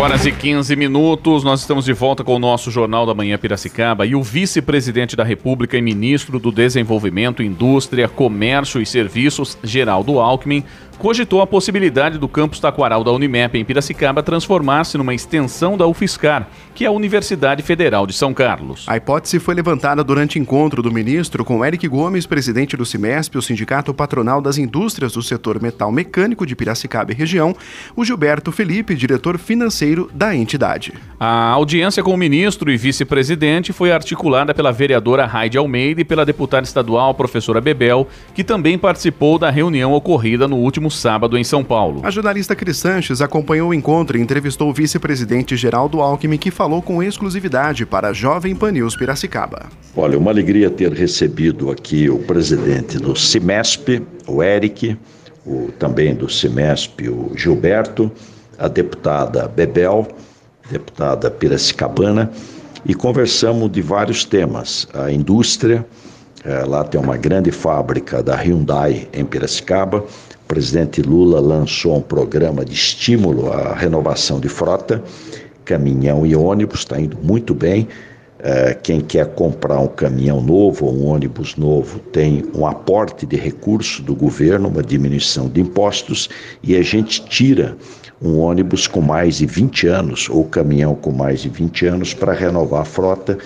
8h15, nós estamos de volta com o nosso Jornal da Manhã Piracicaba e o vice-presidente da República e ministro do Desenvolvimento, Indústria, Comércio e Serviços, Geraldo Alckmin, cogitou a possibilidade do campus Taquaral da Unimep em Piracicaba transformar-se numa extensão da UFSCar, que é a Universidade Federal de São Carlos. A hipótese foi levantada durante encontro do ministro com Eric Gomes, presidente do CIMESP, o Sindicato Patronal das Indústrias do Setor Metal Mecânico de Piracicaba e região, o Gilberto Felipe, diretor financeiro da entidade. A audiência com o ministro e vice-presidente foi articulada pela vereadora Raide Almeida e pela deputada estadual professora Bebel, que também participou da reunião ocorrida no último sábado em São Paulo. A jornalista Cris Sanches acompanhou o encontro e entrevistou o vice-presidente Geraldo Alckmin, que falou com exclusividade para a Jovem Pan News Piracicaba. Olha, uma alegria ter recebido aqui o presidente do CIMESP, o Eric, também do CIMESP, o Gilberto, a deputada Bebel, deputada piracicabana, e conversamos de vários temas. A indústria, lá tem uma grande fábrica da Hyundai em Piracicaba. O presidente Lula lançou um programa de estímulo à renovação de frota, caminhão e ônibus, está indo muito bem. Quem quer comprar um caminhão novo ou um ônibus novo tem um aporte de recursos do governo, uma diminuição de impostos, e a gente tira um ônibus com mais de 20 anos ou caminhão com mais de 20 anos para renovar a frota,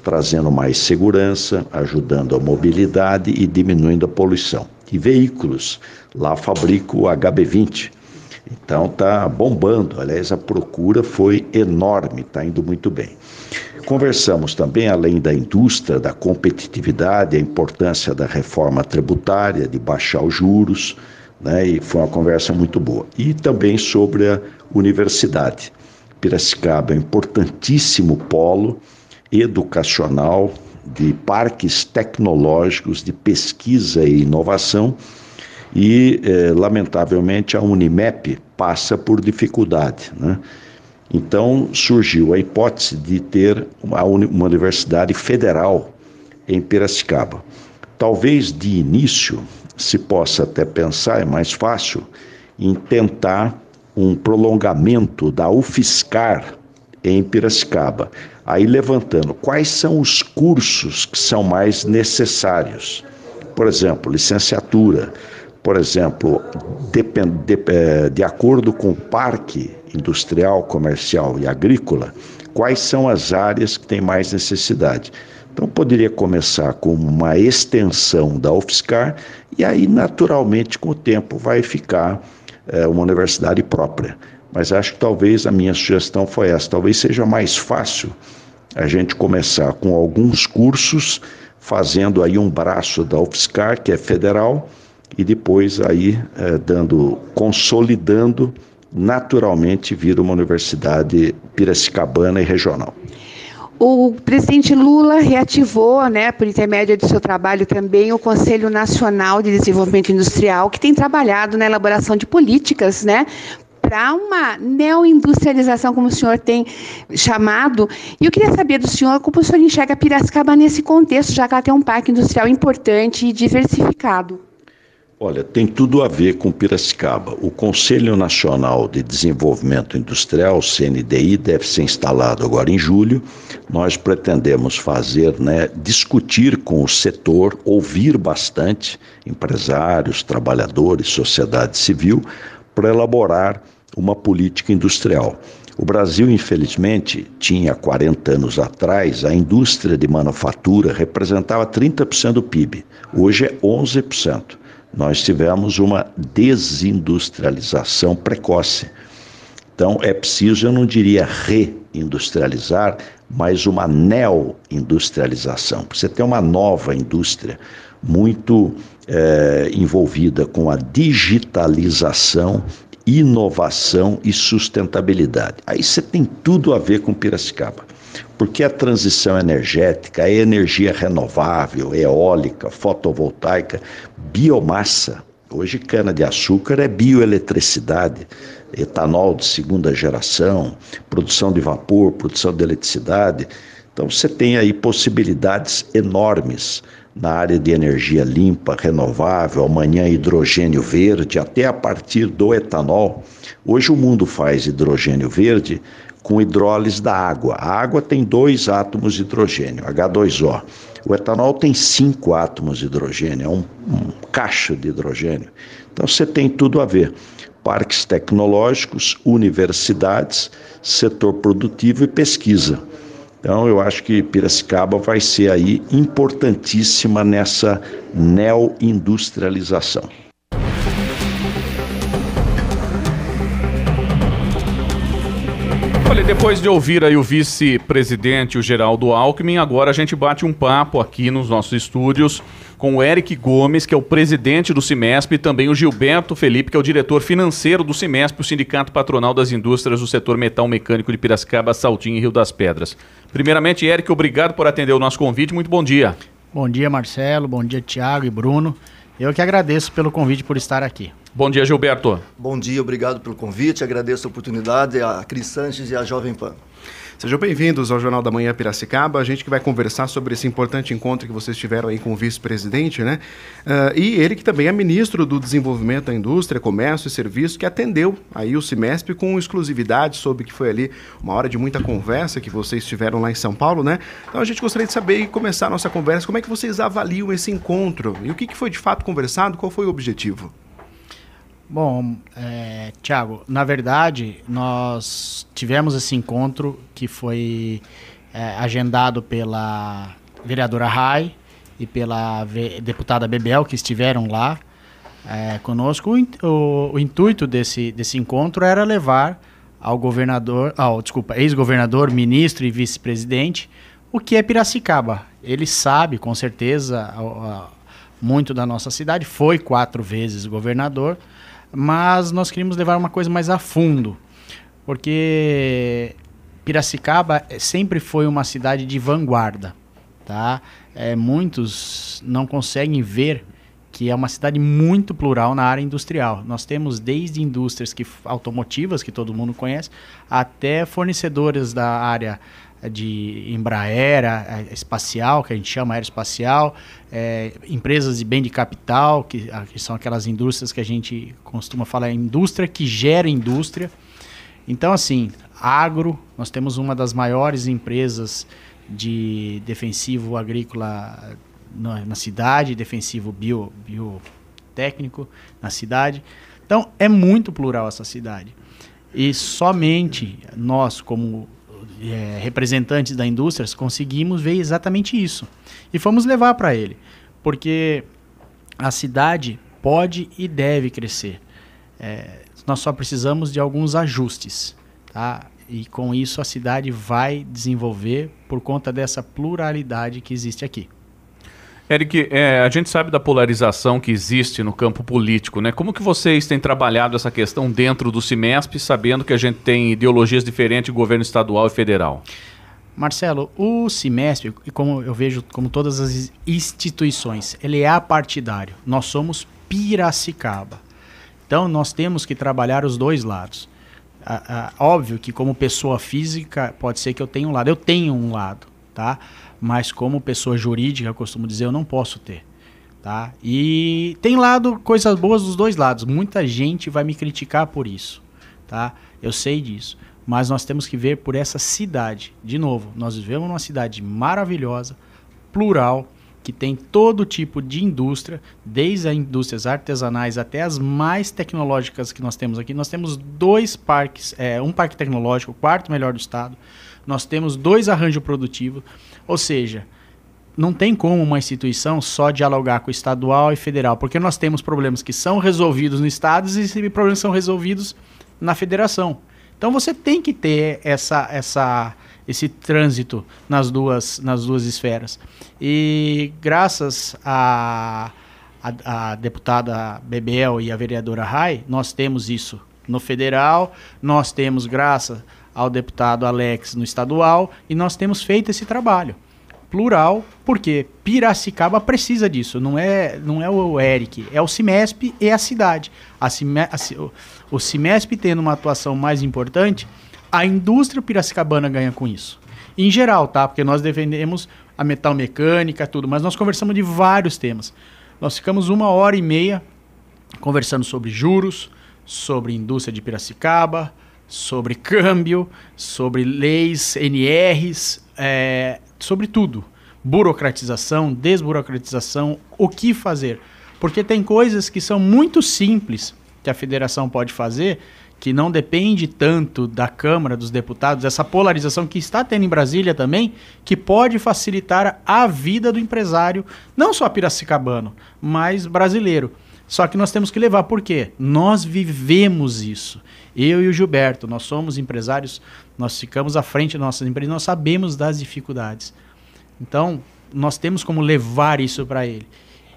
trazendo mais segurança, ajudando a mobilidade e diminuindo a poluição. E veículos, lá fabrica o HB20, então está bombando, aliás a procura foi enorme, está indo muito bem. Conversamos também, além da indústria, da competitividade, a importância da reforma tributária, de baixar os juros, né? E foi uma conversa muito boa. E também sobre a universidade. Piracicaba é um importantíssimo polo educacional, de parques tecnológicos, de pesquisa e inovação, e, lamentavelmente, a Unimep passa por dificuldade, né? Então, surgiu a hipótese de ter uma universidade federal em Piracicaba. Talvez, de início, se possa até pensar, é mais fácil, em tentar um prolongamento da UFSCar em Piracicaba. Aí levantando quais são os cursos que são mais necessários. Por exemplo, licenciatura. Por exemplo, de acordo com o parque industrial, comercial e agrícola, quais são as áreas que têm mais necessidade. Então, poderia começar com uma extensão da UFSCar e aí, naturalmente, com o tempo, vai ficar uma universidade própria. Mas acho que talvez a minha sugestão foi essa. Talvez seja mais fácil a gente começar com alguns cursos, fazendo aí um braço da UFSCar, que é federal, e depois aí consolidando, naturalmente vira uma universidade piracicabana e regional. O presidente Lula reativou, por intermédio do seu trabalho também, o Conselho Nacional de Desenvolvimento Industrial, que tem trabalhado na elaboração de políticas, para uma neoindustrialização, como o senhor tem chamado. E eu queria saber do senhor como o senhor enxerga Piracicaba nesse contexto, já que ela tem um parque industrial importante e diversificado. Olha, tem tudo a ver com Piracicaba. O Conselho Nacional de Desenvolvimento Industrial, CNDI, deve ser instalado agora em julho. Nós pretendemos fazer, discutir com o setor, ouvir bastante empresários, trabalhadores, sociedade civil, para elaborar uma política industrial. O Brasil, infelizmente, tinha 40 anos atrás, a indústria de manufatura representava 30% do PIB. Hoje é 11%. Nós tivemos uma desindustrialização precoce. Então, é preciso, eu não diria reindustrializar, mas uma neoindustrialização. Você tem uma nova indústria muito envolvida com a digitalização, inovação e sustentabilidade. Aí você tem tudo a ver com Piracicaba. Porque a transição energética é energia renovável, eólica, fotovoltaica, biomassa. Hoje cana-de-açúcar é bioeletricidade, etanol de segunda geração, produção de vapor, produção de eletricidade. Então você tem aí possibilidades enormes na área de energia limpa, renovável, amanhã hidrogênio verde, até a partir do etanol. Hoje o mundo faz hidrogênio verde com hidrólise da água. A água tem 2 átomos de hidrogênio, H2O. O etanol tem 5 átomos de hidrogênio, é um cacho de hidrogênio. Então você tem tudo a ver. Parques tecnológicos, universidades, setor produtivo e pesquisa. Então eu acho que Piracicaba vai ser aí importantíssima nessa neoindustrialização. Olha, depois de ouvir aí o vice-presidente, o Geraldo Alckmin, agora a gente bate um papo aqui nos nossos estúdios com o Eric Gomes, que é o presidente do Cimesp, e também o Gilberto Felipe, que é o diretor financeiro do Cimesp, o Sindicato Patronal das Indústrias do Setor Metal Mecânico de Piracicaba, Saltinho e Rio das Pedras. Primeiramente, Eric, obrigado por atender o nosso convite. Muito bom dia. Bom dia, Marcelo. Bom dia, Thiago e Bruno. Eu que agradeço pelo convite por estar aqui. Bom dia, Gilberto. Bom dia, obrigado pelo convite. Agradeço a oportunidade a Cris Sanches e a Jovem Pan. Sejam bem-vindos ao Jornal da Manhã Piracicaba. A gente que vai conversar sobre esse importante encontro que vocês tiveram aí com o vice-presidente, né? E ele que também é ministro do Desenvolvimento da Indústria, Comércio e Serviços, que atendeu aí o Cimesp com exclusividade, soube que foi ali uma hora de muita conversa que vocês tiveram lá em São Paulo, né? Então a gente gostaria de saber e começar a nossa conversa, como é que vocês avaliam esse encontro? E o que foi de fato conversado? Qual foi o objetivo? Bom, Thiago, na verdade, nós tivemos esse encontro que foi agendado pela vereadora Rai e pela deputada Bebel, que estiveram lá conosco. O intuito desse encontro era levar ao ex-governador, ministro e vice-presidente, o que é Piracicaba. Ele sabe, com certeza, muito da nossa cidade, foi 4 vezes governador, mas nós queríamos levar uma coisa mais a fundo, porque Piracicaba sempre foi uma cidade de vanguarda, tá? Muitos não conseguem ver que é uma cidade muito plural na área industrial. Nós temos desde indústrias automotivas, que todo mundo conhece, até fornecedores da área de Embraer, espacial, que a gente chama aeroespacial, empresas de bem de capital, que são aquelas indústrias que a gente costuma falar, indústria que gera indústria. Então, assim, agro, nós temos uma das maiores empresas de defensivo agrícola na cidade, defensivo biotécnico na cidade. Então, é muito plural essa cidade. E somente nós, como representantes da indústria, conseguimos ver exatamente isso. E fomos levar para ele, porque a cidade pode e deve crescer. Nós só precisamos de alguns ajustes, tá? E com isso a cidade vai desenvolver por conta dessa pluralidade que existe aqui. Eric, a gente sabe da polarização que existe no campo político, né? Como que vocês têm trabalhado essa questão dentro do Cimesp, sabendo que a gente tem ideologias diferentes de governo estadual e federal? Marcelo, o Cimesp, como eu vejo como todas as instituições, ele é apartidário. Nós somos Piracicaba. Então nós temos que trabalhar os dois lados. Óbvio que como pessoa física pode ser que eu tenha um lado. Eu tenho um lado, tá? Mas como pessoa jurídica, eu costumo dizer, eu não posso ter, tá? E tem coisas boas dos dois lados. Muita gente vai me criticar por isso, tá? Eu sei disso. Mas nós temos que ver por essa cidade. De novo, nós vivemos numa cidade maravilhosa, plural, que tem todo tipo de indústria, desde as indústrias artesanais até as mais tecnológicas que nós temos aqui. Nós temos 2 parques, um parque tecnológico, o 4º melhor do estado. Nós temos 2 arranjos produtivos. Ou seja, não tem como uma instituição só dialogar com o estadual e federal, porque nós temos problemas que são resolvidos no estado e problemas que são resolvidos na federação. Então você tem que ter esse trânsito nas duas esferas. E graças à deputada Bebel e à vereadora Rai, nós temos isso no federal, nós temos graças ao deputado Alex no estadual, e nós temos feito esse trabalho plural, porque Piracicaba precisa disso, não é o Eric, é o Cimesp e a cidade. O Cimesp tendo uma atuação mais importante, a indústria piracicabana ganha com isso. Em geral, tá? Porque nós defendemos a metal mecânica, tudo, mas nós conversamos de vários temas. Nós ficamos 1h30 conversando sobre juros, sobre indústria de Piracicaba, sobre câmbio, sobre leis, NRs, sobre tudo. Burocratização, desburocratização, o que fazer. Porque tem coisas que são muito simples que a federação pode fazer, que não depende tanto da Câmara, dos deputados, essa polarização que está tendo em Brasília também, que pode facilitar a vida do empresário, não só piracicabano, mas brasileiro. Só que nós temos que levar, por quê? Nós vivemos isso. Eu e o Gilberto, nós somos empresários, nós ficamos à frente das nossas empresas, nós sabemos das dificuldades. Então, nós temos como levar isso para ele.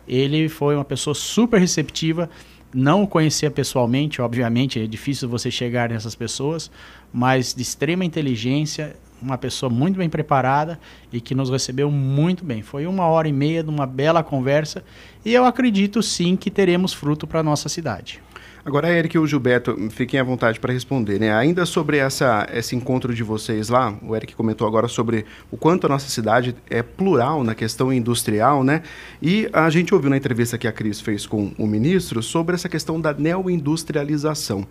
Ele foi uma pessoa super receptiva, não o conhecia pessoalmente, obviamente, é difícil você chegar nessas pessoas, mas de extrema inteligência, uma pessoa muito bem preparada e que nos recebeu muito bem. Foi 1h30 de uma bela conversa e eu acredito sim que teremos fruto para a nossa cidade. Agora, Eric e o Gilberto, fiquem à vontade para responder, né? Ainda sobre esse encontro de vocês lá, o Eric comentou agora sobre o quanto a nossa cidade é plural na questão industrial, né? E a gente ouviu na entrevista que a Cris fez com o ministro sobre essa questão da neoindustrialização,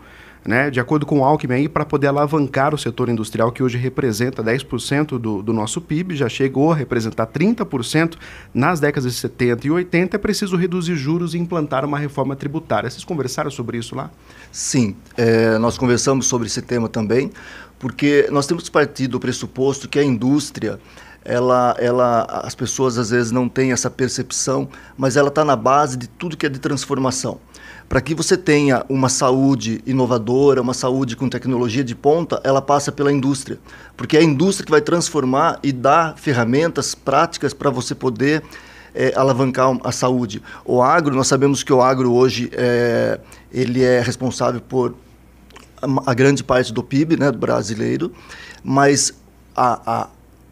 né? De acordo com o Alckmin, aí, para poder alavancar o setor industrial, que hoje representa 10% do nosso PIB, já chegou a representar 30% nas décadas de 70 e 80, é preciso reduzir juros e implantar uma reforma tributária. Vocês conversaram sobre isso lá? Sim, nós conversamos sobre esse tema também, porque nós temos que partir do pressuposto que a indústria, as pessoas às vezes não têm essa percepção, mas ela está na base de tudo que é de transformação. Para que você tenha uma saúde inovadora, uma saúde com tecnologia de ponta, ela passa pela indústria. Porque é a indústria que vai transformar e dar ferramentas práticas para você poder alavancar a saúde. O agro, nós sabemos que o agro hoje ele é responsável por a grande parte do PIB, né, do brasileiro, mas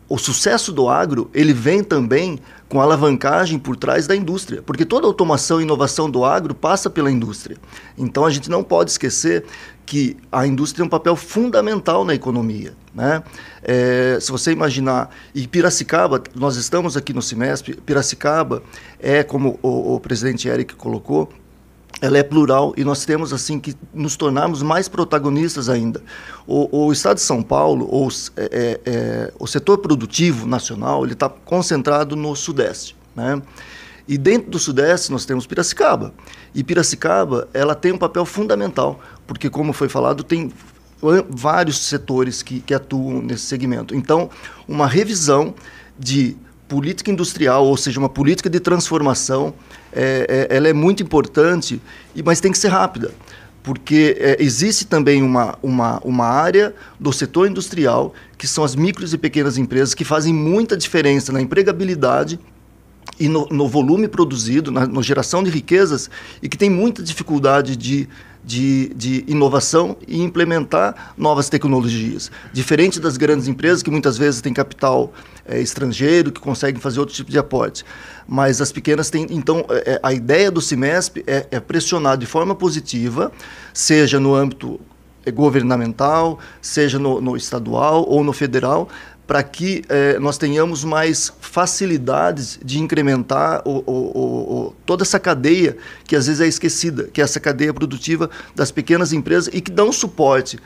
o sucesso do agro, ele vem também com alavancagem por trás da indústria, porque toda a automação e inovação do agro passa pela indústria. Então a gente não pode esquecer que a indústria tem um papel fundamental na economia, né? Se você imaginar, e Piracicaba, nós estamos aqui no CIMESP, Piracicaba como o presidente Eric colocou, ela é plural e nós temos assim que nos tornarmos mais protagonistas ainda. O Estado de São Paulo, o setor produtivo nacional, ele está concentrado no Sudeste, né? E dentro do Sudeste nós temos Piracicaba. E Piracicaba, ela tem um papel fundamental, porque como foi falado, tem vários setores que atuam nesse segmento. Então, uma revisão de política industrial, ou seja, uma política de transformação, ela é muito importante, mas tem que ser rápida, porque existe também uma área do setor industrial, que são as micros e pequenas empresas, que fazem muita diferença na empregabilidade e no volume produzido, na geração de riquezas, e que tem muita dificuldade de inovação e implementar novas tecnologias. Diferente das grandes empresas, que muitas vezes têm capital estrangeiro, que conseguem fazer outro tipo de aporte. Mas as pequenas têm... Então, a ideia do CIMESP é pressionar de forma positiva, seja no âmbito governamental, seja no estadual ou no federal, para que nós tenhamos mais facilidades de incrementar toda essa cadeia que às vezes é esquecida, que é essa cadeia produtiva das pequenas empresas e que dão suporte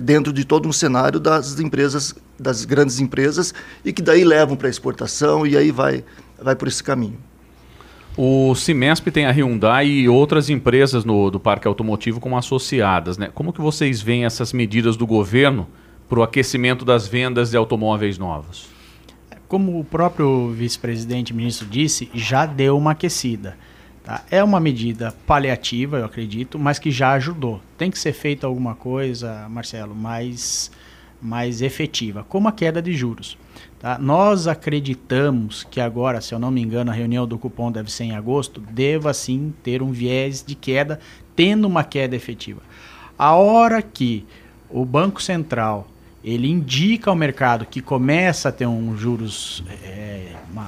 dentro de todo um cenário das empresas, das grandes empresas, e que daí levam para a exportação e aí vai por esse caminho. O CIMESP tem a Hyundai e outras empresas do parque automotivo como associadas, né? Como que vocês veem essas medidas do governo para o aquecimento das vendas de automóveis novos? Como o próprio vice-presidente ministro disse, já deu uma aquecida. Tá? É uma medida paliativa, eu acredito, mas que já ajudou. Tem que ser feita alguma coisa, Marcelo, mais efetiva, como a queda de juros. Tá? Nós acreditamos que agora, se eu não me engano, a reunião do cupom deve ser em agosto, deva sim ter um viés de queda, tendo uma queda efetiva. A hora que o Banco Central ele indica ao mercado que começa a ter um juros,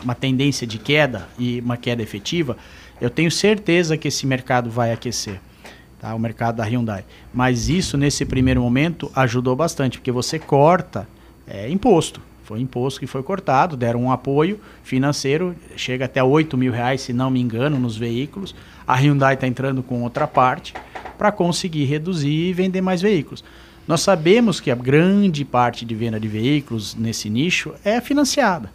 uma tendência de queda e uma queda efetiva, eu tenho certeza que esse mercado vai aquecer, tá? O mercado da Hyundai. Mas isso, nesse primeiro momento, ajudou bastante, porque você corta imposto. Foi imposto que foi cortado, deram um apoio financeiro, chega até R$8.000, se não me engano, nos veículos. A Hyundai está entrando com outra parte para conseguir reduzir e vender mais veículos. Nós sabemos que a grande parte de venda de veículos nesse nicho é financiada.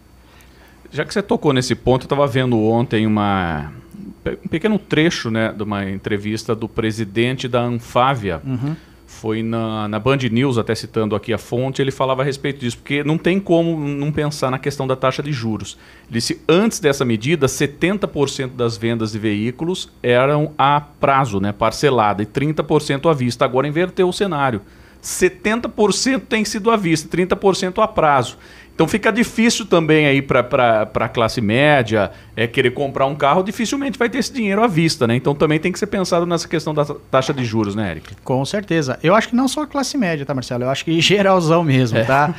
Já que você tocou nesse ponto, eu estava vendo ontem um pequeno trecho, né, de uma entrevista do presidente da Anfávia. Foi na Band News, até citando aqui a fonte, ele falava a respeito disso, porque não tem como não pensar na questão da taxa de juros. Ele disse, antes dessa medida, 70% das vendas de veículos eram a prazo, né, parcelada, e 30% à vista. Agora inverteu o cenário. 70% tem sido à vista, 30% a prazo. Então fica difícil também aí para a classe média querer comprar um carro, dificilmente vai ter esse dinheiro à vista, né? Então também tem que ser pensado nessa questão da taxa de juros, né, Eric? Com certeza. Eu acho que não só a classe média, tá, Marcelo? Eu acho que geralzão mesmo, tá?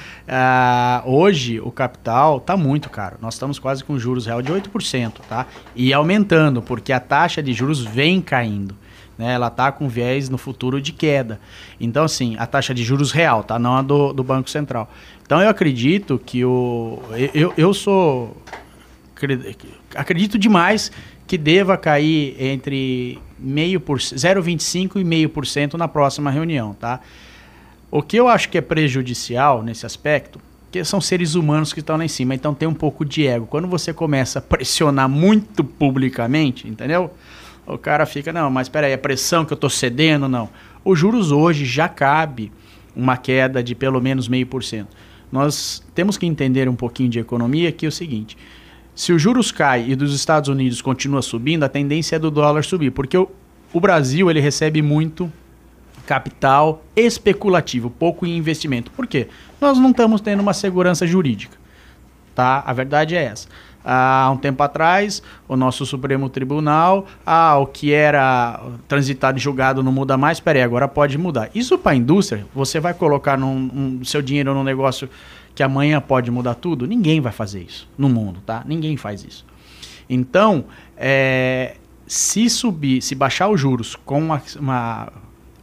Hoje o capital tá muito caro. Nós estamos quase com juros real de 8%, tá? E aumentando, porque a taxa de juros vem caindo. Né, ela está com viés no futuro de queda. Então, assim, a taxa de juros real, tá? Não a do Banco Central. Então, eu acredito que acredito demais que deva cair entre 0,25% e 0,5% na próxima reunião, tá? O que eu acho que é prejudicial nesse aspecto, que são seres humanos que estão lá em cima, então tem um pouco de ego. Quando você começa a pressionar muito publicamente, entendeu? O cara fica, não, mas espera aí, a pressão que eu estou cedendo, não. Os juros hoje já cabe uma queda de pelo menos 0,5%. Nós temos que entender um pouquinho de economia, que é o seguinte, se os juros caem e dos Estados Unidos continua subindo, a tendência é do dólar subir, porque o Brasil ele recebe muito capital especulativo, pouco em investimento. Por quê? Nós não estamos tendo uma segurança jurídica, tá? A verdade é essa. Há um tempo atrás, o nosso Supremo Tribunal, o que era transitado e julgado não muda mais, peraí, agora pode mudar. Isso para a indústria, você vai colocar seu dinheiro num negócio que amanhã pode mudar tudo? Ninguém vai fazer isso no mundo, tá? Ninguém faz isso. Então, se baixar os juros com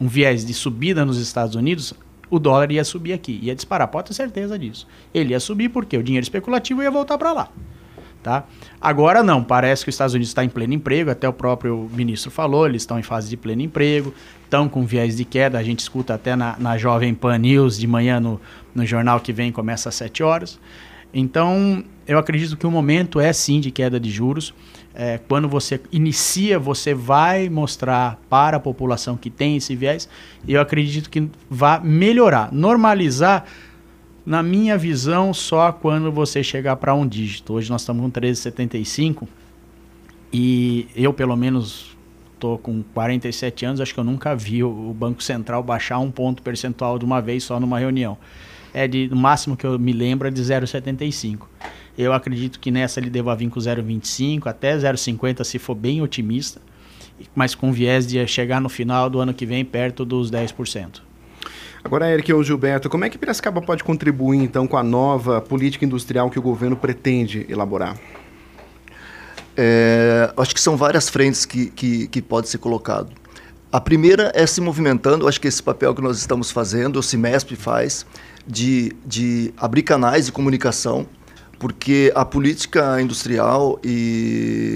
um viés de subida nos Estados Unidos, o dólar ia subir aqui, ia disparar, pode ter certeza disso. Ele ia subir porque o dinheiro especulativo ia voltar para lá. Tá? Agora não, parece que os Estados Unidos está em pleno emprego, até o próprio ministro falou, eles estão em fase de pleno emprego, estão com viés de queda, a gente escuta até na Jovem Pan News de manhã no jornal que vem, começa às 7 horas. Então, eu acredito que o momento é sim de queda de juros. Quando você inicia, você vai mostrar para a população que tem esse viés, e eu acredito que vai melhorar, normalizar. Na minha visão, só quando você chegar para um dígito. Hoje nós estamos com 13,75 e eu, pelo menos, estou com 47 anos, acho que eu nunca vi o Banco Central baixar um ponto percentual de uma vez só numa reunião. O máximo que eu me lembro é de 0,75. Eu acredito que nessa ele deva vir com 0,25 até 0,50 se for bem otimista, mas com viés de chegar no final do ano que vem perto dos 10%. Agora, Eric ou Gilberto, como é que Piracicaba pode contribuir, então, com a nova política industrial que o governo pretende elaborar? Acho que são várias frentes que pode ser colocado. A primeira é se movimentando, acho que esse papel que nós estamos fazendo, o CIMESP faz, de abrir canais de comunicação, porque a política industrial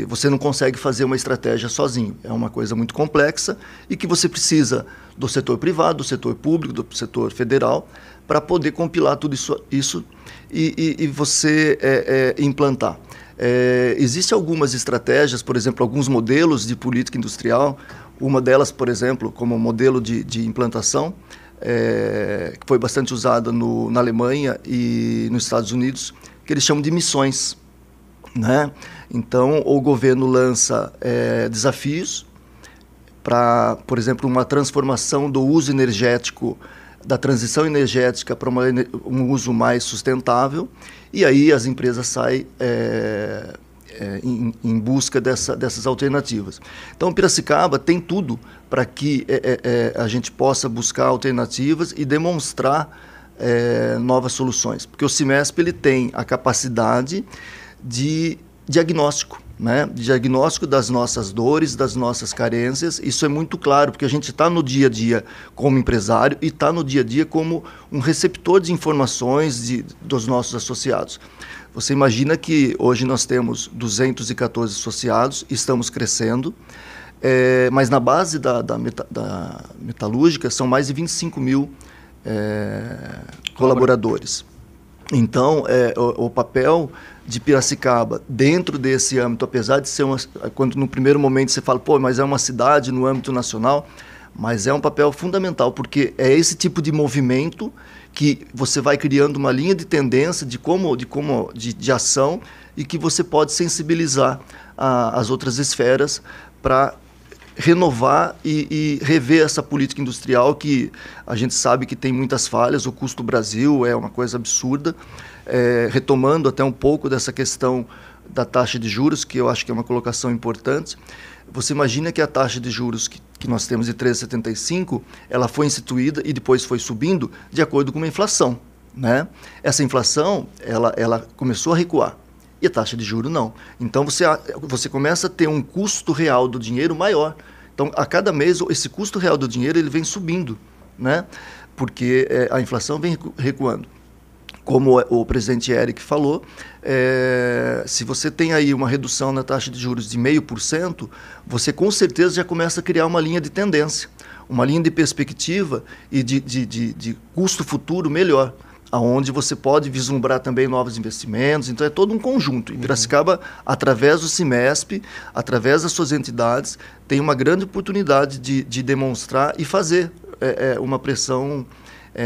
você não consegue fazer uma estratégia sozinho. É uma coisa muito complexa e que você precisa do setor privado, do setor público, do setor federal, para poder compilar tudo isso e você implantar. Existem algumas estratégias, por exemplo, alguns modelos de política industrial. Uma delas, por exemplo, como modelo de implantação, que foi bastante usada na Alemanha e nos Estados Unidos, que eles chamam de missões, né? Então, o governo lança desafios para, por exemplo, uma transformação do uso energético, da transição energética para um uso mais sustentável, e aí as empresas saem em busca dessas alternativas. Então, Piracicaba tem tudo para que a gente possa buscar alternativas e demonstrar novas soluções, porque o CIMESP ele tem a capacidade de diagnóstico. né? Diagnóstico das nossas dores, das nossas carências. Isso é muito claro, porque a gente está no dia a dia como empresário e está no dia a dia como um receptor de informações dos nossos associados. Você imagina que hoje nós temos 214 associados, estamos crescendo, mas na base da metalúrgica são mais de 25 mil colaboradores. Então, o papel de Piracicaba dentro desse âmbito, apesar de ser quando no primeiro momento você fala, pô, mas é uma cidade no âmbito nacional, mas é um papel fundamental, porque é esse tipo de movimento que você vai criando uma linha de tendência de ação e que você pode sensibilizar as outras esferas para renovar e rever essa política industrial que a gente sabe que tem muitas falhas. O custo do Brasil é uma coisa absurda. Retomando até um pouco dessa questão da taxa de juros, que eu acho que é uma colocação importante, você imagina que a taxa de juros que nós temos de 13,75, ela foi instituída e depois foi subindo de acordo com a inflação, né? Essa inflação, ela começou a recuar. E a taxa de juros não. Então você começa a ter um custo real do dinheiro maior. Então, a cada mês, esse custo real do dinheiro ele vem subindo, né? Porque a inflação vem recuando. Como o presidente Eric falou, se você tem aí uma redução na taxa de juros de 0,5%, você com certeza já começa a criar uma linha de tendência, uma linha de perspectiva e de custo futuro melhor, aonde você pode vislumbrar também novos investimentos. Então é todo um conjunto. E Piracicaba, através do CIMESP, através das suas entidades, tem uma grande oportunidade de demonstrar e fazer uma pressão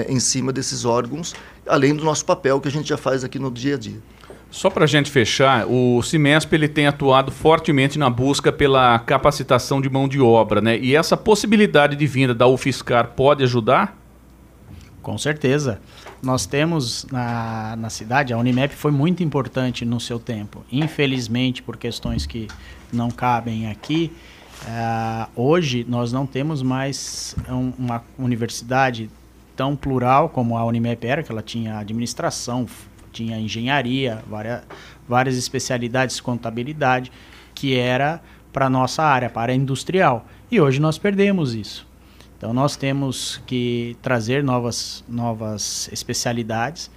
em cima desses órgãos, além do nosso papel que a gente já faz aqui no dia a dia. Só para a gente fechar, o CIMESP ele tem atuado fortemente na busca pela capacitação de mão de obra, né? E essa possibilidade de vinda da UFSCar pode ajudar? Com certeza. Nós temos na cidade, a Unimep foi muito importante no seu tempo. Infelizmente, por questões que não cabem aqui, hoje nós não temos mais uma universidade tão plural como a Unimep era, que ela tinha administração, tinha engenharia, várias especialidades, contabilidade, que era para a nossa área, para a área industrial. E hoje nós perdemos isso. Então nós temos que trazer novas especialidades.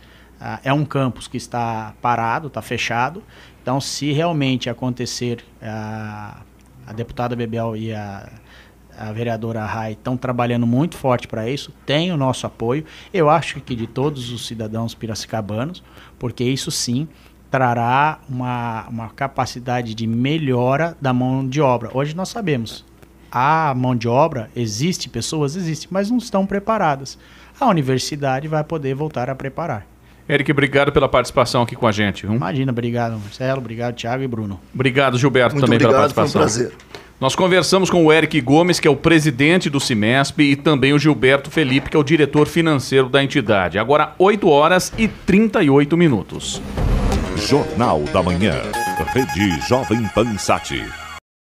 É um campus que está parado, está fechado. Então se realmente acontecer, a deputada Bebel e a vereadora Rai estão trabalhando muito forte para isso, tem o nosso apoio, eu acho que de todos os cidadãos piracicabanos, porque isso sim trará uma capacidade de melhora da mão de obra. Hoje nós sabemos, a mão de obra existe, pessoas existem, mas não estão preparadas. A universidade vai poder voltar a preparar. Eric, obrigado pela participação aqui com a gente. Imagina, obrigado Marcelo, obrigado Thiago e Bruno. Obrigado Gilberto muito também obrigado, pela participação. Foi um prazer. Nós conversamos com o Eric Gomes, que é o presidente do CIMESP, e também o Gilberto Felipe, que é o diretor financeiro da entidade. Agora, 8h38. Jornal da Manhã. Rede Jovem Pan Sat.